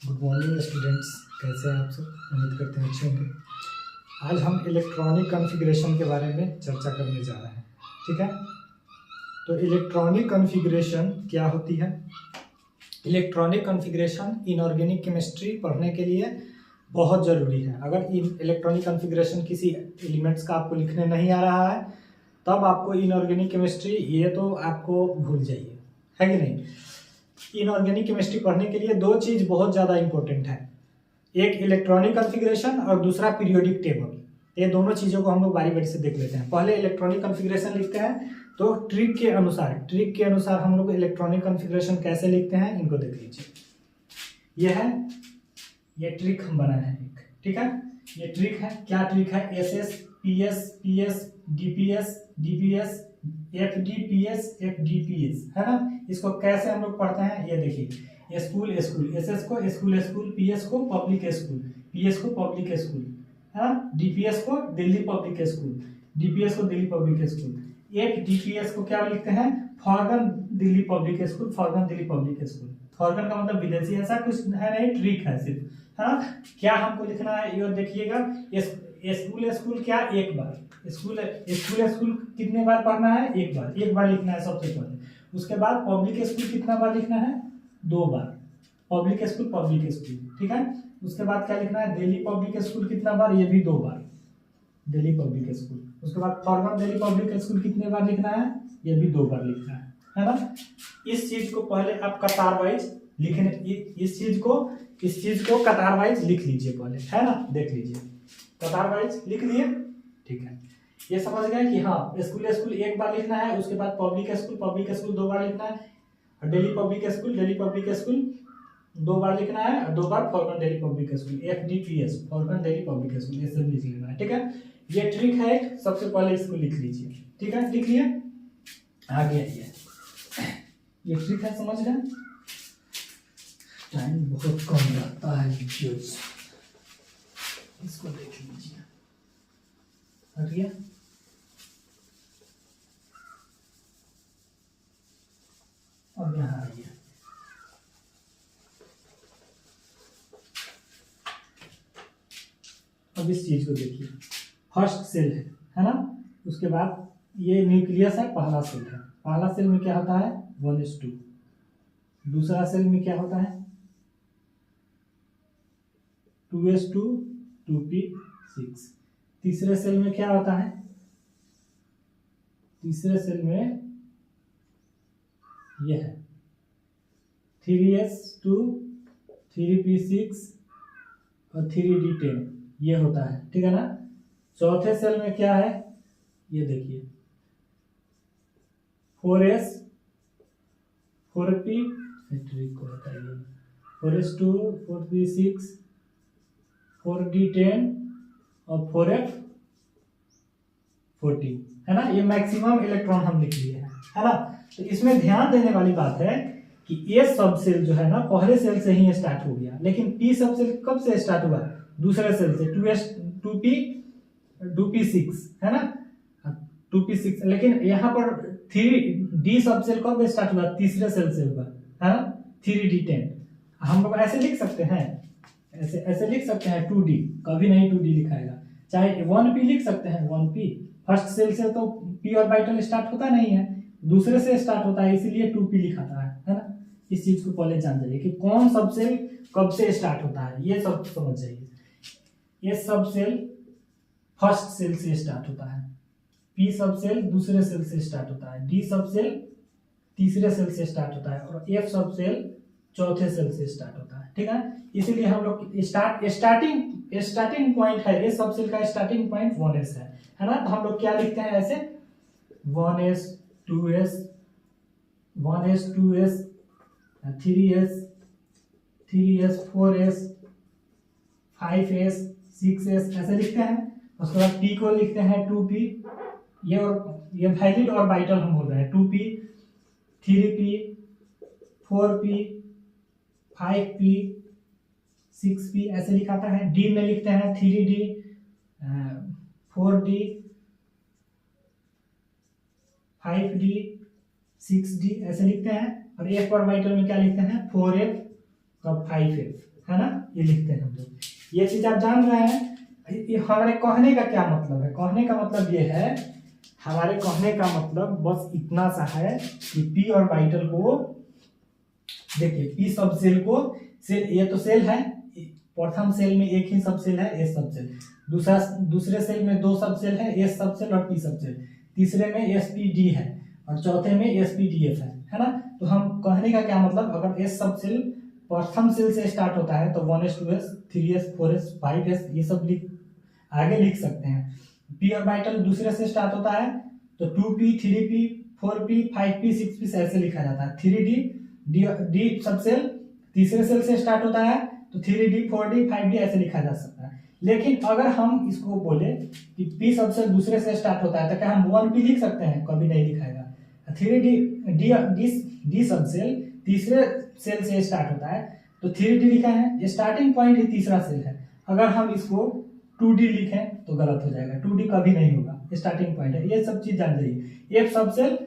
Good morning students, कैसे हैं आप सब? उम्मीद करते हैं अच्छे होंगे। आज हम इलेक्ट्रॉनिक कॉन्फ़िगरेशन के बारे में चर्चा करने जा रहे हैं। ठीक है, तो इलेक्ट्रॉनिक कॉन्फ़िगरेशन क्या होती है? इलेक्ट्रॉनिक कॉन्फ़िगरेशन इनऑर्गेनिक केमिस्ट्री पढ़ने के लिए बहुत ज़रूरी है। अगर इलेक्ट्रॉनिक कॉन्फ़िगरेशन किसी एलिमेंट्स का आपको लिखने नहीं आ रहा है तब आपको इनऑर्गेनिक केमिस्ट्री ये तो आपको भूल जाइए, है कि नहीं। इनऑर्गेनिक केमिस्ट्री पढ़ने के लिए दो चीज़ बहुत ज़्यादा इंपॉर्टेंट है, एक इलेक्ट्रॉनिक कॉन्फ़िगरेशन और दूसरा पीरियोडिक टेबल। ये दोनों चीज़ों को हम लोग बारी बारी से देख लेते हैं। पहले इलेक्ट्रॉनिक कॉन्फ़िगरेशन लिखते हैं, तो ट्रिक के अनुसार हम लोग इलेक्ट्रॉनिक कॉन्फ़िगरेशन कैसे लिखते हैं इनको देख लीजिए। ये ट्रिक हम बनाए हैं एक, ठीक है। ये ट्रिक है, क्या ट्रिक है? S P S D P S F D P S, है ना। इसको कैसे हम लोग पढ़ते हैं ये देखिए। स्कूल एस एस को स्कूल, पी एस को पब्लिक स्कूल, पी एस को पब्लिक स्कूल, है ना। डीपीएस को दिल्ली पब्लिक स्कूल, डीपीएस को दिल्ली पब्लिक स्कूल। एक डीपीएस को क्या लिखते हैं? Foreign Delhi public school, foreign Delhi public school. Foreign का मतलब विदेशी, ऐसा कुछ है नहीं, ट्रिक है सिर्फ, है ना। क्या हमको लिखना है ये देखिएगा। स्कूल क्या? एक बार। स्कूल कितने बार पढ़ना है? एक बार लिखना है सबसे पहले। उसके बाद पब्लिक स्कूल कितना बार लिखना है? 2 बार। पब्लिक स्कूल, ठीक है। उसके बाद क्या लिखना है? दिल्ली पब्लिक स्कूल कितना बार? ये भी 2 बार, दिल्ली पब्लिक स्कूल। उसके बाद फॉरगन दिल्ली पब्लिक स्कूल कितने बार लिखना है? ये भी 2 बार लिखना है ना। इस चीज को पहले आप कतार वाइज लिखने, इस चीज को कतार वाइज लिख लीजिए पहले, है ना। देख लीजिए, कतार वाइज लिख लिए, ठीक है। ये समझ गए कि हाँ, स्कूल एक बार लिखना है, उसके बाद पब्लिक स्कूल 2 बार लिखना है, और दिल्ली पब्लिक स्कूल 2 बार लिखना है, और 2 बार foreign Delhi public school, FDPS foreign Delhi public school, ये सब लिख लेना है, ठीक है। ये ट्रिक है, सबसे पहले इसको लिख लीजिए, ठीक है। लिख लिए, आगे आइए। ये ट्रिक है, समझ रहे हैं। टाइम बहुत कम लगता है, इसको देख लीजिए। हटिए, अब यहाँ आइए। अब इस चीज को देखिए, फर्स्ट सेल है ना। उसके बाद ये न्यूक्लियस है, पहला सेल है। पहला सेल में क्या होता है? 1s2। दूसरा सेल में क्या होता है? 2s2 2p6। तीसरे सेल में क्या होता है? तीसरे सेल में यह है 3s2 3p6 और 3d10, ये होता है, ठीक है ना। चौथे सेल में क्या है? ये देखिए 4s 4p 4s2 4p6 4d10 और 4f 14, है ना। ये मैक्सिमम इलेक्ट्रॉन हम लिख लिए हैं, है ना। तो इसमें ध्यान देने वाली बात है कि ये सब सेल जो है ना, पहले सेल से ही स्टार्ट हो गया, लेकिन पी सब सेल कब से स्टार्ट हुआ? दूसरे सेल से, 2p6, है ना, 2p6। लेकिन यहाँ पर 3d सब सेल कब स्टार्ट हुआ? तीसरे सेल से हुआ, है ना, 3d10। हम लोग ऐसे लिख सकते हैं, ऐसे लिख सकते हैं 2d, कभी नहीं 2d लिखाएगा। चाहे 1p लिख सकते हैं, 1p। फर्स्ट सेल से तो p ऑर्बिटल स्टार्ट होता नहीं है, दूसरे से स्टार्ट होता है, इसीलिए 2p लिखाता है ना। इस चीज को पहले जान जाइए कि कौन सब सेल कब से स्टार्ट होता है, ये सब समझ जाइए। ये सब सेल फर्स्ट सेल से स्टार्ट होता है, p सब सेल दूसरे सेल से स्टार्ट होता है, d सब सेल तीसरे सेल से स्टार्ट होता है, और f सब सेल चौथे सेल से स्टार्ट होता है, ठीक है। इसीलिए हम लोग स्टार्टिंग पॉइंट है, ये सब सेल का स्टार्टिंग पॉइंट 1s है ना। तो हम लोग क्या लिखते हैं ऐसे? 1s 2s 3s 4s 5s 6s, ऐसे लिखते हैं। उसके बाद p को लिखते हैं 2p, ये वैलिड ऑर्बिटल हम बोल रहे हैं, 2p 3p 4p 5p 6p, ऐसे लिखाता है। d में लिखते हैं 3d 4d 5d 6d, ऐसे लिखते हैं। और f ऑर्बिटल में क्या लिखते हैं? 4f और 5f, है ना, ये लिखते हैं हम लोग। ये चीज आप जान रहे हैं। ये हमारे कहने का क्या मतलब है? कहने का मतलब ये है, हमारे कहने का मतलब बस इतना सा है कि पी ऑर्बिटल को देखिए, पी सब सेल को, सेल ये तो सेल है, प्रथम सेल में एक ही सब सेल है एस सब सेल, दूसरे सेल में दो सब सेल है एस सब सेल और पी सब सेल, तीसरे में एस पी डी है और चौथे में एस पी डी एफ है ना। तो हम कहने का क्या मतलब, अगर एस सब सेल प्रथम सेल से स्टार्ट होता है तो 1s 2s 3s 4s 5s ये सब आगे लिख सकते हैं। पी ऑर्बिटल दूसरे से स्टार्ट होता है तो 2p 3p 4p 5p 6p ऐसे लिखा जाता है। 3d डी सब सेल तीसरे सेल से स्टार्ट होता है तो 3d 4d 5d ऐसे लिखा जा सकता है। लेकिन अगर हम इसको बोले कि p सब सेल दूसरे से स्टार्ट होता है तो क्या हम 1p लिख सकते हैं? कभी नहीं लिखाएगा। 3d डी सब सेल तीसरे सेल से स्टार्ट होता है तो 3d लिखा है, स्टार्टिंग पॉइंट ही तीसरा सेल है। अगर हम इसको 2d लिखें तो गलत हो जाएगा, 2d कभी नहीं होगा, स्टार्टिंग पॉइंट है। ये सब चीज जान जाइए। f सब सेल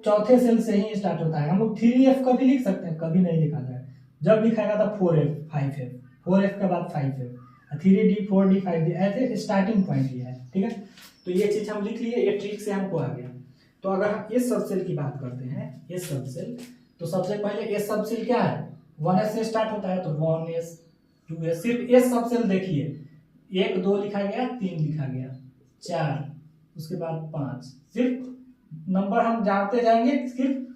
चौथे सेल से ही स्टार्ट होता है। हम लोग 3f कभी लिख सकते हैं? कभी नहीं लिखा जाएगा। जब लिखाएगा तो 4f 5f 4f के बाद 5f 3d 4d 5d ऐसे स्टार्टिंग पॉइंट ये है। ठीक है, तो ये चीज हम लिख लिए, ये ट्रिक से हमको आ गया। तो अगर हम इस सब सेल की बात करते हैं, इस सब सेल, तो सबसे पहले एस सब सेल क्या है? 1s से स्टार्ट होता है तो 1s 2s, सिर्फ एस सब सेल देखिए, 1 2 लिखा गया, 3 लिखा गया, 4, उसके बाद 5, सिर्फ नंबर हम जानते जाएंगे सिर्फ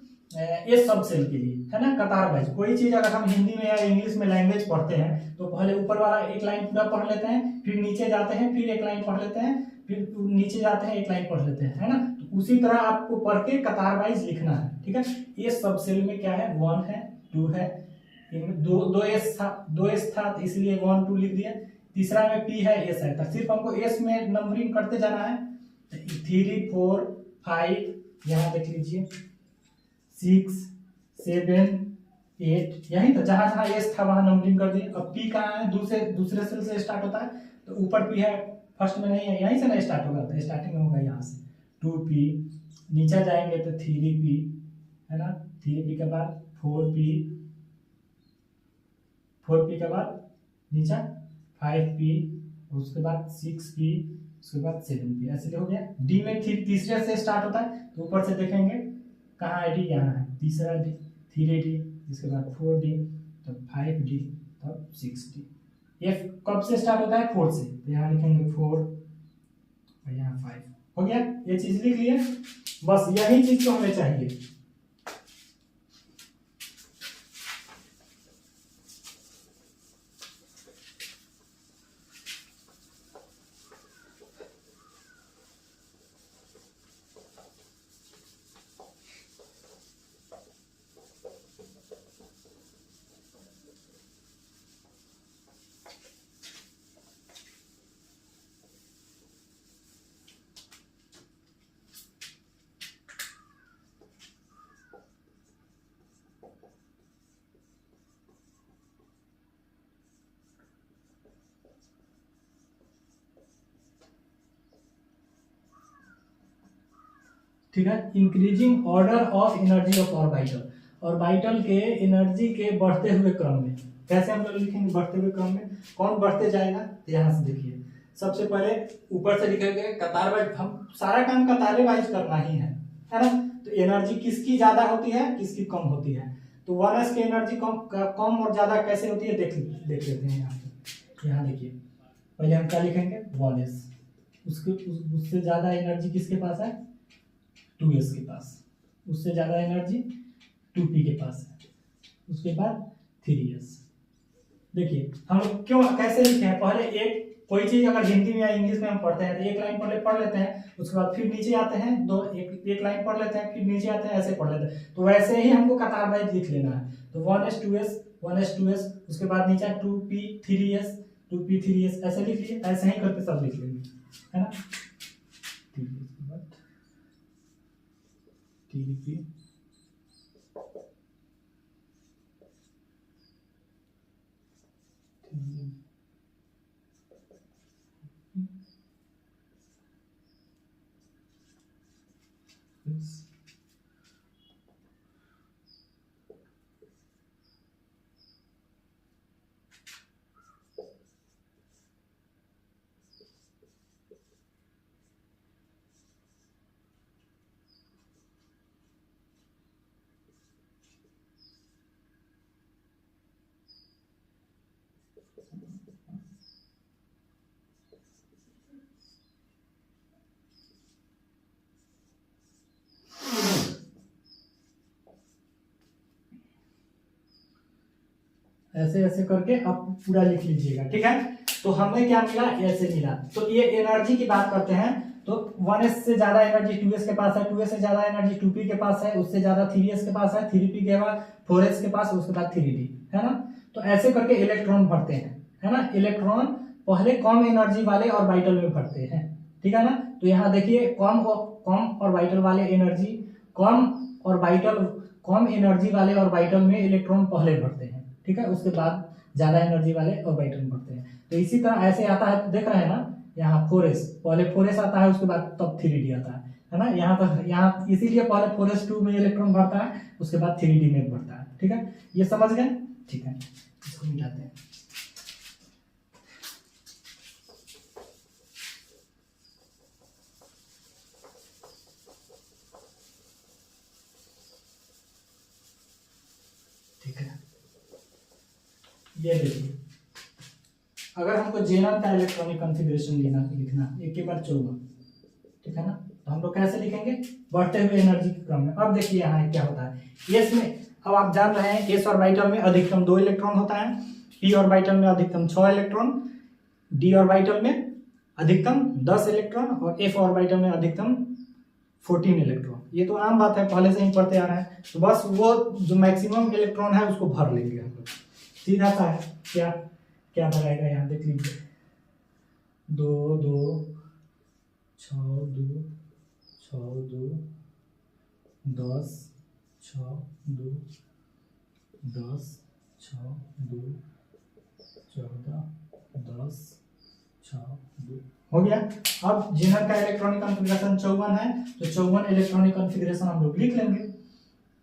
एस सब सेल के लिए, है ना, कतार वाइज। कोई चीज अगर हम हिंदी में या इंग्लिश में लैंग्वेज पढ़ते हैं तो पहले ऊपर वाला एक लाइन पूरा पढ़ लेते हैं, फिर नीचे जाते हैं, फिर एक लाइन पढ़ लेते हैं, फिर नीचे जाते हैं, एक लाइन पढ़ लेते हैं, है ना। तो उसी तरह आपको पढ़ के कतार वाइज लिखना है। ठीक है, ये सब सेल में क्या है? 1 है, 2 है, इनमें दो एस था तो इसलिए 1 2 लिख दिया। तीसरा में पी है, एस है, तो सिर्फ हमको एस में नंबरिंग करते जाना है। 3 4 5 यहाँ देख लीजिए, 6 7 8, यही तो जहां जहां एस था वहां नंबरिंग कर दिए। अब पी कहाँ है? दूसरे सेल से स्टार्ट होता है तो ऊपर पी है, फर्स्ट में नहीं है, यहीं से ना स्टार्ट होगा, तो स्टार्टिंग में होगा यहाँ से 2p, नीचे जाएंगे तो 3p, है ना, 3p के बाद 4p, 4p के बाद नीचे 5p, उसके बाद 6p, उसके बाद 7p, ऐसे हो गया। डी में तीसरे से स्टार्ट होता है तो ऊपर से देखेंगे कहाँ है? डी यहाँ है, तीसरा डी, 3d, इसके बाद 4d, तब 5d, तब 6d। एफ कब से स्टार्ट होता है? 4 से, तो यहाँ लिखेंगे 4 और यहाँ 5। हो गया, ये चीज लिख लिए, बस यही चीज तो हमें चाहिए। ठीक है, increasing order of energy of orbital, orbital के एनर्जी के बढ़ते हुए क्रम में। कैसे हम लोग लिखेंगे बढ़ते हुए क्रम में? कौन बढ़ते जाएगा? यहाँ से देखिए, सबसे पहले ऊपर से लिखेंगे कतार वाइज, हम सारा काम कतारे वाइज करना ही है ना। तो एनर्जी किसकी ज्यादा होती है, किसकी कम होती है? तो 1s की एनर्जी कम और ज्यादा कैसे होती है देख लेते हैं। यहाँ देखिए, पहले हम क्या लिखेंगे? 1s, उससे ज्यादा एनर्जी किसके पास है? 2s के पास, उससे ज्यादा एनर्जी 2p के पास है, उसके बाद 3s। देखिए हम लोग क्यों कैसे लिखे हैं? पहले एक कोई चीज अगर हिंदी में या इंग्लिश में हम पढ़ते हैं तो एक लाइन पढ़ लेते हैं, उसके बाद फिर नीचे आते हैं, एक लाइन पढ़ लेते हैं, फिर नीचे आते हैं, ऐसे पढ़ लेते हैं। तो वैसे ही हमको कतार वाइज लिख लेना है। तो 1s 2s 1s 2s, उसके बाद नीचे 2p 3s 2p 3s, ऐसे लिख लिए, ऐसे ही करके सब लिख लेंगे, है ना। ठीक है, उसके बाद 3p ऐसे ऐसे करके आप पूरा लिख लीजिएगा, ठीक है। तो हमें क्या मिला, ऐसे मिला। तो ये एनर्जी की बात करते हैं, तो 1s से ज्यादा एनर्जी 2s के पास है, 2s से ज्यादा एनर्जी 2p के पास है, उससे ज्यादा 3s के पास है, 3p के बाद 4s के पास, उसके बाद 3d, है ना। तो ऐसे करके इलेक्ट्रॉन भरते हैं, है ना। इलेक्ट्रॉन पहले कम एनर्जी वाले और वाइटल में भरते हैं, ठीक है ना। तो यहाँ देखिए कम और वाइटल वाले एनर्जी, कम एनर्जी वाले और वाइटल में इलेक्ट्रॉन पहले भरते हैं, ठीक है। उसके बाद ज्यादा एनर्जी वाले और वाइटल में भरते हैं। तो इसी तरह ऐसे आता है, देख रहे हैं ना, यहाँ 4s, पहले 4s आता है, उसके बाद तब 3d आता है ना। यहाँ पर यहाँ इसीलिए पहले 4s2 में इलेक्ट्रॉन भरता है, उसके बाद 3d में भरता है, ठीक है। ये समझ गए, ठीक है। इसको मिटाते हैं। ठीक है, ये देखिए, अगर हमको जेनन का इलेक्ट्रॉनिक कॉन्फ़िगरेशन लिखना एक के बाद 14, ठीक है ना, तो हम लोग कैसे लिखेंगे, बढ़ते हुए एनर्जी के क्रम में। अब देखिए यहाँ क्या होता है, एस में, अब आप जान रहे हैं एस ऑर्बिटल में अधिकतम 2 इलेक्ट्रॉन होता है, पी ऑर्बिटल में अधिकतम 6 इलेक्ट्रॉन, डी ऑर्बिटल में अधिकतम 10 इलेक्ट्रॉन और एफ ऑर्बिटल में अधिकतम 14 इलेक्ट्रॉन। ये तो आम बात है, पहले से ही पढ़ते आ रहे हैं। तो बस वो जो मैक्सिमम इलेक्ट्रॉन है उसको भर लेंगे हम लोग, सीधा सा है। क्या क्या भराएगा, यहाँ देख लीजिए, 2 2 6 2 6 2 10 6 2 10 6 2 14 10 6 2 हो गया। अब जेनर का इलेक्ट्रॉनिक कॉन्फ़िगरेशन 54 है, तो 54 इलेक्ट्रॉनिक कॉन्फ़िगरेशन हम लोग लिख लेंगे।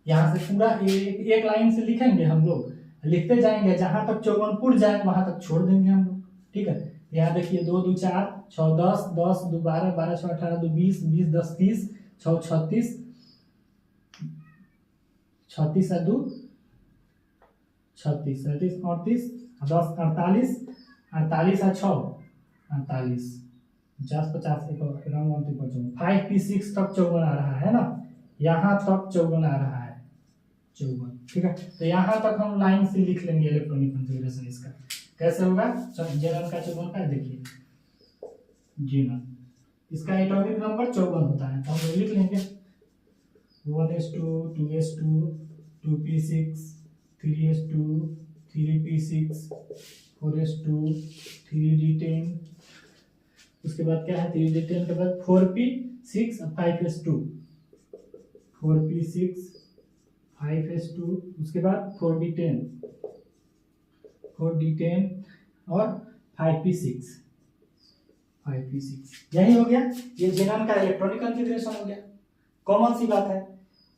यहाँ से पूरा एक लाइन से लिखेंगे, हम लोग लिखते जाएंगे, जहां तक 54 पुट जाए वहां तक छोड़ देंगे हम लोग, ठीक है। यहाँ देखिए 2 2 4 6 10 10 2 12 12 6 18 2 20 20 10 30 6 36 36 है 2 36 37 38 10 48 48 है 6 48 50 50 5p6 तक 54 आ रहा है ना, यहाँ तक 54 आ रहा है 54, ठीक है। तो यहाँ तक हम लाइन से लिख लेंगे इलेक्ट्रॉनिक कॉन्फ़िगरेशन इसका। कैसे होगा, जेनन का 54 का, देखिए जेनन, इसका एटॉमिक नंबर 54 होता है, तो हम लोग लिख लेंगे 1s2 2s2 2p6 3s2 3p6 4s2 3d10, उसके बाद क्या है 3d10 के बाद 4p6 और 5s2 4p6 5s2, उसके बाद 4d10 और 5p6 यही हो गया। ये जेनन का इलेक्ट्रॉनिक कॉन्फ़िगरेशन हो गया, कॉमन सी बात है।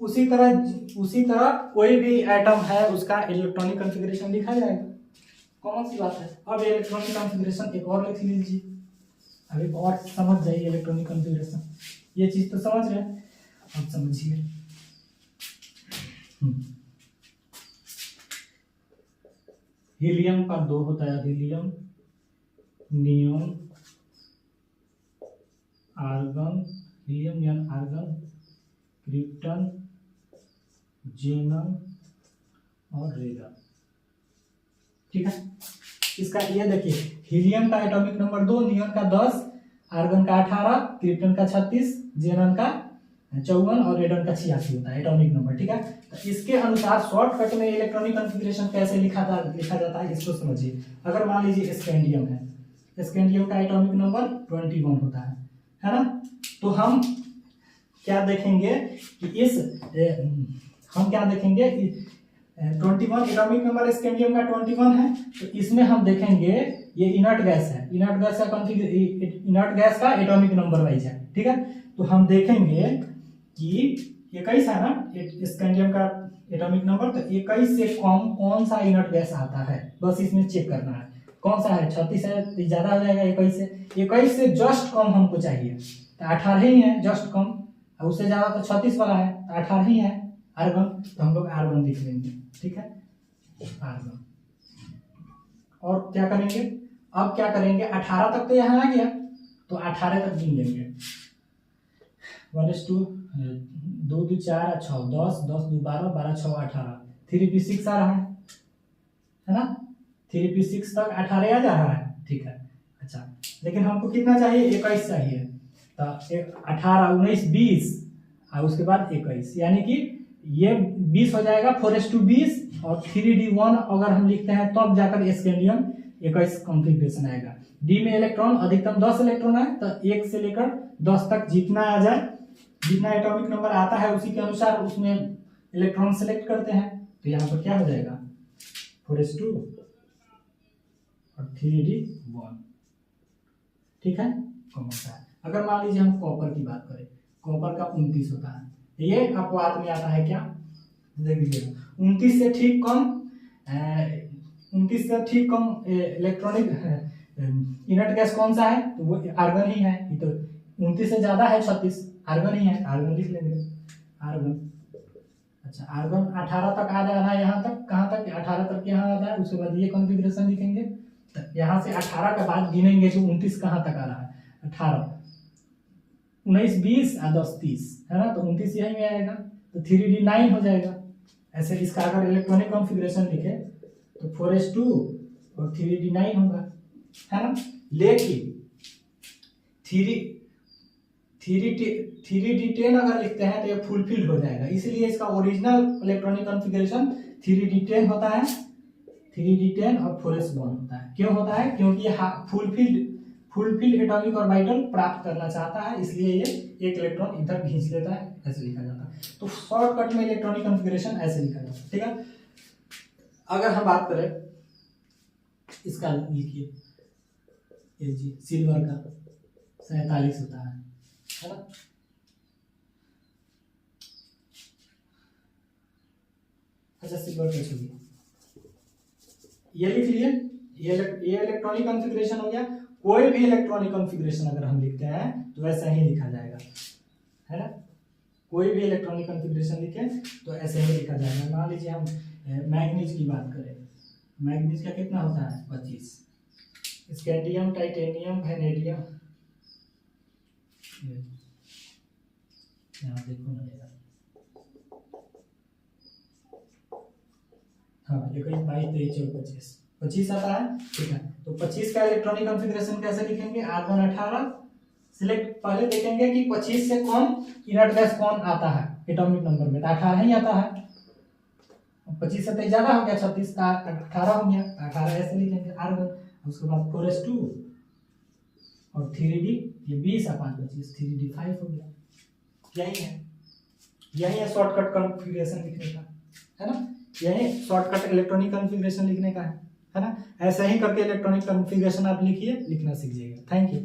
उसी तरह कोई भी एटम है उसका इलेक्ट्रॉनिक कॉन्फ़िगरेशन लिखा जाएगा, कॉमन सी बात है। अब इलेक्ट्रॉनिक कॉन्फ़िगरेशन एक और लिख लीजिए, अभी और समझ जाइए इलेक्ट्रॉनिक कॉन्फ़िगरेशन। ये चीज तो समझ रहे हैं, अब समझिए। हीलियम का 2 होता है, helium, neon, argon, helium neon argon, krypton, xenon और रेगन, ठीक है। इसका ये देखिए, हीलियम का एटॉमिक नंबर 2, नियॉन का 10, आर्गन का 18, क्रिप्टन का 36, जेनन का 54 और रेडन का 86 होता है एटॉमिक नंबर, ठीक है। तो इसके अनुसार शॉर्टकट में इलेक्ट्रॉनिक कॉन्फ़िगरेशन कैसे लिखा जाता है इसको समझिए। अगर मान लीजिए स्कैंडियम है, स्कैंडियम का एटॉमिक नंबर 21 होता है ना। तो हम क्या देखेंगे कि हम क्या देखेंगे, 21 एटॉमिक नंबर स्कैंडियम का 21 है, तो इसमें हम देखेंगे ये इनर्ट गैस है, इनर्ट गैस का एटॉमिक नंबर वाइज है, ठीक है। तो हम देखेंगे कि 21 है ना स्कैंडियम का एटॉमिक नंबर, तो 21 से कम कौन सा इनर्ट गैस आता है, बस इसमें चेक करना है कौन सा है। 36 है तो ज्यादा हो जाएगा 21 से जस्ट कम हमको चाहिए, तो 18 ही है जस्ट कम, और उससे ज्यादा तो 36 वाला है, तो 18 ही है आर्गन, तो हम लोग आर्गन लिख लेंगे, ठीक है, आर्गन। और क्या करेंगे, अब क्या करेंगे, 18 तक तो यहाँ आ गया, तो 18 तक गिन लेंगे। 1:2, 2 2 4 6 10, 10 2 12, 12 6 18, 3p6 आ रहा है ना, 3p6 तक 18 आ जा रहा है, ठीक है। अच्छा, लेकिन हमको कितना चाहिए, 21 चाहिए, तो 18 19 20 और उसके बाद 21, यानी कि ये 20 हो जाएगा 4:20, और 3d1 अगर हम लिखते हैं तब तो जाकर स्कैंडियम 21 कॉन्फ़िगरेशन आएगा। डी में इलेक्ट्रॉन अधिकतम 10 इलेक्ट्रॉन है, तो 1 से लेकर 10 तक जितना आ जाए, जितना एटॉमिक नंबर आता है उसी के अनुसार उसमें इलेक्ट्रॉन सेलेक्ट करते हैं। तो यहाँ पर क्या हो जाएगा, 4s2 और 3d1, ठीक है, कॉमन सा है। अगर मान लीजिए हम कॉपर की बात करें, कॉपर का 29 होता है, ये अपवाद में आता है, क्या देख लीजिए, 29 से ठीक कम 29 से ठीक कम इलेक्ट्रॉनिक इनर्ट गैस कौन सा है, तो वो आर्गन ही है। ये तो 29 से ज्यादा है 36, आर्गन ही है, आर्गन लिख लेंगे, आर्गन। अच्छा, आर्गन 18 तक आ जा रहा है, यहाँ तक, कहाँ तक, 18 तक यहाँ आ रहा है, उसके बाद ये कॉन्फ़िगरेशन लिखेंगे, यहाँ से 18 के बाद गिनेंगे कि 29 कहाँ तक आ रहा है, 18 19 20 और 10 30 है ना, तो 29 यही में आएगा, तो 3d9 हो जाएगा। ऐसे इसका अगर इलेक्ट्रॉनिक कॉन्फ़िगरेशन लिखे तो 4s2 और 3d9 होगा, है ना। लेकिन 3d10 अगर लिखते हैं तो ये फुलफिल हो जाएगा, इसलिए इसका ओरिजिनल इलेक्ट्रॉनिक कॉन्फ़िगरेशन 3d10 होता है, 3d10 और 4s1 होता है। क्यों होता है, क्योंकि फुलफिल एटॉमिक ऑर्बिटल प्राप्त करना चाहता है, इसलिए ये एक इलेक्ट्रॉन इधर खींच लेता है, ऐसे लिखा जाता है। तो शॉर्टकट में इलेक्ट्रॉनिक कॉन्फ़िगरेशन ऐसे लिखा जाता है, ठीक है। अगर हम बात करें इसका, लिखिए ये जी सिल्वर का 47 होता है ना। अच्छा, सिल्वर का छोड़िए, ये लिख लिए, ये इलेक्ट्रॉनिक कॉन्फ़िगरेशन हो गया। कोई भी इलेक्ट्रॉनिक कॉन्फ़िगरेशन अगर हम लिखते हैं तो वैसा ही लिखा जाएगा, है ना। कोई भी इलेक्ट्रॉनिक कॉन्फ़िगरेशन लिखे तो ऐसे ही लिखा जाएगा। मान लीजिए हम मैग्नीज की बात करें, मैग्नीज का कितना होता है, 25, स्कैंडियम, टाइटेनियम, वेनेडियम, यहाँ देखो ना यार, हाँ 21 22 23 25 आता है, ठीक है। तो 25 का इलेक्ट्रॉनिक कॉन्फ़िगरेशन कैसे लिखेंगे, आर्गन 18 सिलेक्ट, पहले देखेंगे कि 25 से कौन इनर्ट गैस कौन आता है एटॉमिक नंबर में, तो 18 ही आता है। 25 से तो ज्यादा हो गया, 36 का 18 हो गया, 18 ऐसे लिखेंगे आर्गन। उसके बाद 4s2 और 3d, ये 20 और 5 25, 3d5 हो गया। यही है शॉर्टकट कॉन्फ़िगरेशन लिखने का, है ना। यही शॉर्टकट इलेक्ट्रॉनिक कॉन्फ़िगरेशन लिखने का है ना। ऐसे ही करके इलेक्ट्रॉनिक कॉन्फ़िगरेशन आप लिखिए, लिखना सीख जाइएगा। Thank you.